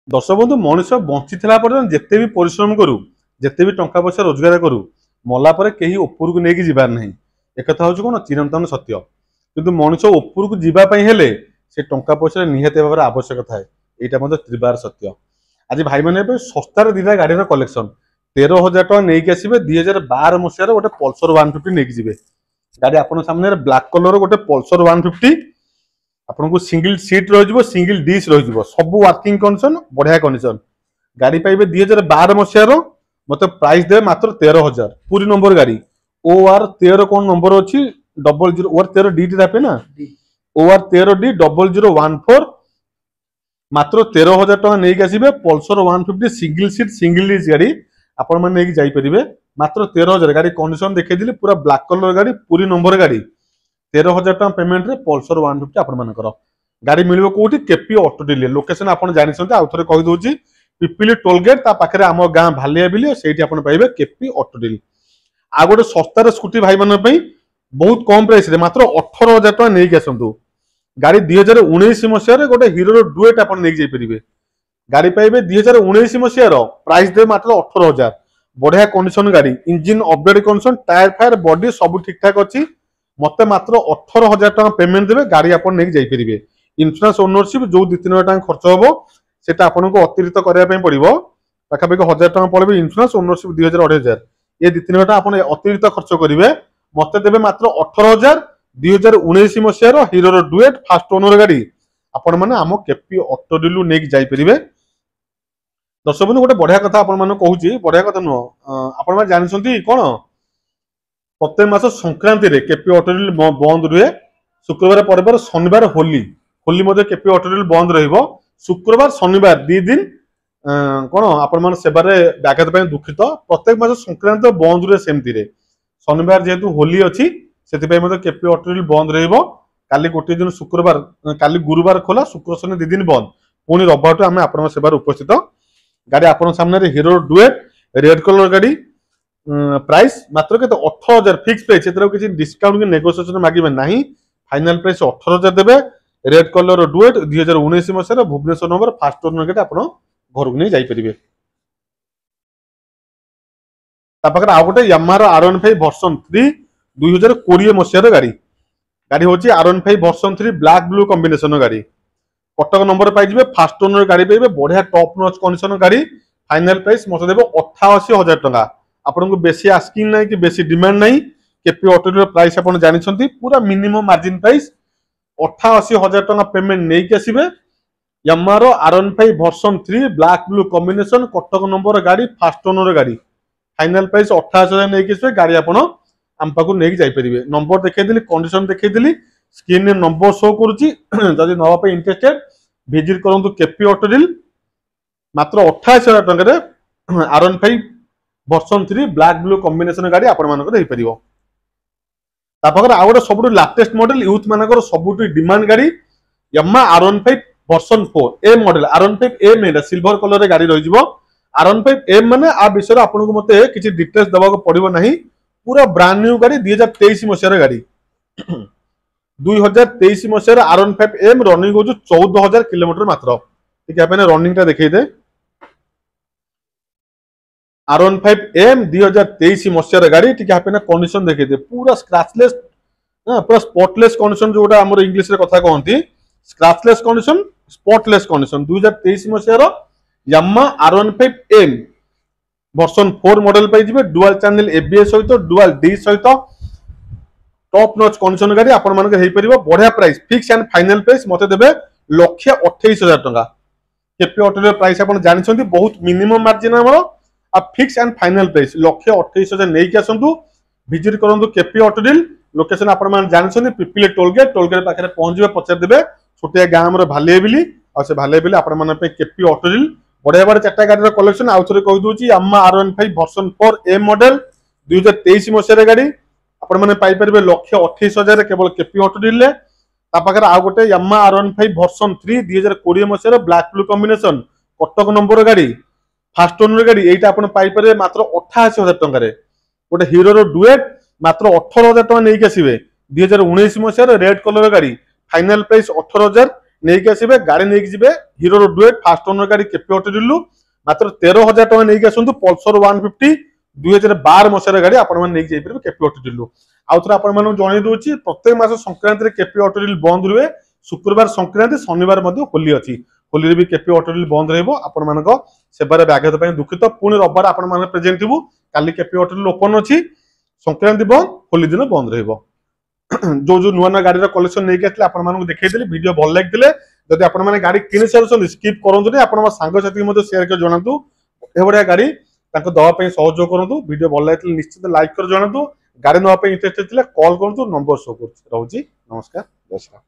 दर्शक बंधु मनीष बंची पर्यटन जिते भी परिश्रम करू जिते भी टंका पैसा रोजगार करू मला पर कहीं ऊपर को लेकिन जीवार ना एक हूँ कौन चिरंतन सत्य किंतु मनीष ऊपर को जीवाई हेले से टंका पैसा निहाती भाव आवश्यक थाए यहाँ त्रिवार सत्य। आज भाई मैंने सस्तार दीटा गाड़ी कलेक्शन 13,000 टका नहीं आसवे 2012 मसीहार गोटे पल्सर 150 नहीं जी गाड़ी आप सामने ब्लैक कलर गोटे पल्सर 150 आपको सिंगल सीट रही सिंगल डिश रही सब वर्किंग कंडीशन बढ़िया कंडीशन गाड़ी पाइबे 2012 मसीहार मत प्राइस दे मात्र 13,000 पूरी नंबर गाड़ी OR 13 कौन नंबर अच्छी 00 OR 13 डी टी ना OR 13 D 0014 मात्र 13,000 टका नहीं आसवे Pulsar 150 single seat single disc गाड़ी आपण मैंने जापरेंगे मात्र 13,000 गाड़ी कंडीशन देखी पूरा ब्लैक कलर गाड़ी पूरी नंबर गाड़ी 13,000 टका पेमेंट रे पल्सर 150 आपण गाड़ी मिल कौटी केपी ऑटो डील लोकेशन आप जानते आउ थे कहीदे पिपिली टोलगेट पाखे आम गाँ भालिया बिल से पाइबे केपी ऑटो डील आ गए सस्तार स्कूटी भाई मान बहुत कम प्राइस रे मात्र 18,000 टका नहीं आसतु गाड़ी 2019 मसीह गोटे हीरो डुएट आप नहीं गाड़ी पाइबे 2019 मसीहार प्राइस दे मात्र 18,000 बढ़िया कंडीशन गाड़ी engine update condition tyre fire body सब ठीक ठाक अच्छी मत मात्र 18,000 टका पेमेंट देवे गाड़ी आप नहीं इंश्योरेंस ओनरशिप जो 2-3 हजार खर्च हम से अतिरिक्त करने पड़ो पाखापाखि 1,000 टका पड़े इंश्योरेंस ओनरशिप 2,000-2,500 ये 2-3 हजार आप अतिरिक्त खर्च करेंगे मत देवे मात्र 18,000 2019 मसीहार हीरो डुएट फास्ट ओनर गाड़ी आपण मैंने आम केपी ऑटो डील नहीं जापरेंगे। दर्शक बंधु गोटे बढ़िया कथा आपको कहूँ बढ़िया कथा नुह आप जानते कौन प्रत्येक मास संक्रांति रे केपी ऑटो डील बंद रुहे शुक्रवार पर शनिवार Holi Holi KP auto deal बंद रहिबो शुक्रवार शनिवार 2 दिन कौन आपण सेवार व्याघात दुखित प्रत्येक मास संक्रांति बंद रुहे सेमती शनिवार जेहेतु होली अच्छी से केपी ऑटो डील बंद रहिबो काली गोटे दिन शुक्रवार काली गुरुवार खोला शुक्र शनि 2 दिन बंद पुणी रविवार आम आप सेवार उपस्थित गाड़ी आप सामने हीरो डुएट रेड कलर गाड़ी प्राइस मात्र के 18,000 फिक्स प्राइस किसी डिस्काउंट की नेगोशिएशन मांगे ना फाइनल प्राइस 18,000 देवे रेड कलर डुएट 2019 मसीहार भुवनेश्वर नंबर फास्ट ओनर गाड़ी आप घर को नहीं जापरेंगे। आउ गोटे यामाहा R15 वर्सन 3 2020 मसीहार गाड़ी गाड़ी हूँ R15 version 3 black blue combination गाड़ी कटक नंबर पाइबे फास्ट ओनर गाड़ी पाइबे बढ़िया टॉप नॉच कंडीशन गाड़ी फाइनल प्राइस मत देव 88,000 टका आपको बेसी आस्किंग ना कि बेसी डिमांड नहीं केपी ऑटो डील प्राइस आप जानते पूरा मिनिमम मार्जिन प्राइस 88,000 टका पेमेंट नहीं आसवे Yamaha R15 version 3 black blue combination Cuttack number गाड़ी फास्ट ओनर गाड़ी फाइनल प्राइस 88,000 नहीं आसवे गाड़ी आप आम पाक नहीं जापरेंगे नंबर देखी कंडीशन देखी स्क्रीन नंबर शो करुच्ची जदि नापी इंटरेस्टेड विजिट करूँ केपी ऑटो डील मात्र 88,000 टकर R15 version 3 black blue combination गाड़ी आप आउ गए सब लाटेस्ट मॉडल यूथ मानकर सब डिमांड गाड़ी Yamaha R15 version 4 A model R15 M silver colour गाड़ी रही R15 एम माने आ विषय आपको मत किसी डिटेल्स देवाक पड़ो ना पूरा ब्रांड न्यू गाड़ी 2023 मसीहार गाड़ी 2023 मसीहार R15 एम रनिंग हो 14,000 किलोमीटर मात्र ठीक है रनिंग देखते दे R15 एम 2023 मसीहार गाड़ी ठीक है कंडीशन देखते पूरा स्क्रैचलेस पूरा स्पॉटलेस कंडीशन जोटा आम इंग्लिश रे कथा कहती स्क्रैचलेस कंडीशन स्पॉटलेस कंडीशन 2023 मसीहार Yamaha R15 M version 4 model पाइबे डुअल चैनल ABS सहित डुअल डी सहित टॉप नॉच कंडीशन गाड़ी आपण मानक हेई परिबो बढ़िया price fix and final price मते देबे 1,28,000 टका केपी ऑटो डील प्राइस आपण जानछंती बहुत मिनिमम मार्जिन हमरो आ फिक्स एंड फाइनल प्राइस 1,28,000 नै कि आसंतु विजिट करंतु केपी ऑटो डील लोकेशन आपण मान जानछंती पिपिले टोलगेट पाखरे पहुंचबे पचार देबे छोटिया गाँ हमर भालिया बिली आ से भालिया बिली आपण मान पे केपी ऑटो डील बढ़िया बढ़िया 4टा गाड़ी कलेक्शन आउ थे कही दूसरी Yamaha R15 version 4 M model 2023 मसीहार गाड़ी आपण मैंने पाइपर 1,28,000 केवल केपी ऑटो डील पाखे आउ गोटे यामाहा R15 वर्सन 3 2020 मसीहार black blue combination Cuttack number गाड़ी फास्ट ओनर गाड़ी यही आप पाइपर मात्र 88,000 टकर गोटे हीरो डुएट मात्र 18,000 टका नहीं आसवे 2019 मसीहार रेड कलर गाड़ी फाइनल प्राइस 18,000 ନେଇକି ଆସିବେ ଗାଡ଼ି ନେଇକି ଯିବେ ହିରୋର ଡୁଏଟ୍ ଫାଷ୍ଟ ଓନର ଗାଡ଼ି କେପି ଅଟୋରିଲୁ ମାତ୍ର 13,000 ଟଙ୍କା ନେଇକି ଆସନ୍ତୁ ପଲ୍ସର 150 2012 ମସିହାର ଗାଡ଼ି ଆପଣମାନେ ନେଇକି ଯାଇପାରିବେ କେପି ଅଟୋରିଲୁ। ଆଉ ଥରେ ଆପଣମାନଙ୍କୁ ଜଣେଇ ଦଉଛି ପ୍ରତ୍ୟେକ ମାସ ସଂକ୍ରାନ୍ତିରେ କେପି ଅଟୋରିଲ ବନ୍ଦ ରୁହେ। शुक्रवार संक्रांति शनिवार होली अच्छी होली भी केपी ऑटोरिल बंद रहा सेवार व्याघात दुखित पुणी रविवार आप प्रेजेंट थी काली केपी ऑटोरिल ओपन अच्छी संक्रांति बंद होली दिन बंद जो जो नुआ नुआ गाड़ी कलेक्शन नहीं आसले आपको देखते वीडियो भल लगी जब आप गाड़ी किणी सारी स्किप करूँ आप सांगसाथी सेयार कर जनातु एभलिया गाड़ी दवाई सहयोग करूँ वीडियो भल लगी निश्चित लाइक कर जनातु गाड़ी नापी इंटरेस्ट कॉल करूँ नंबर शो कर नमस्कार।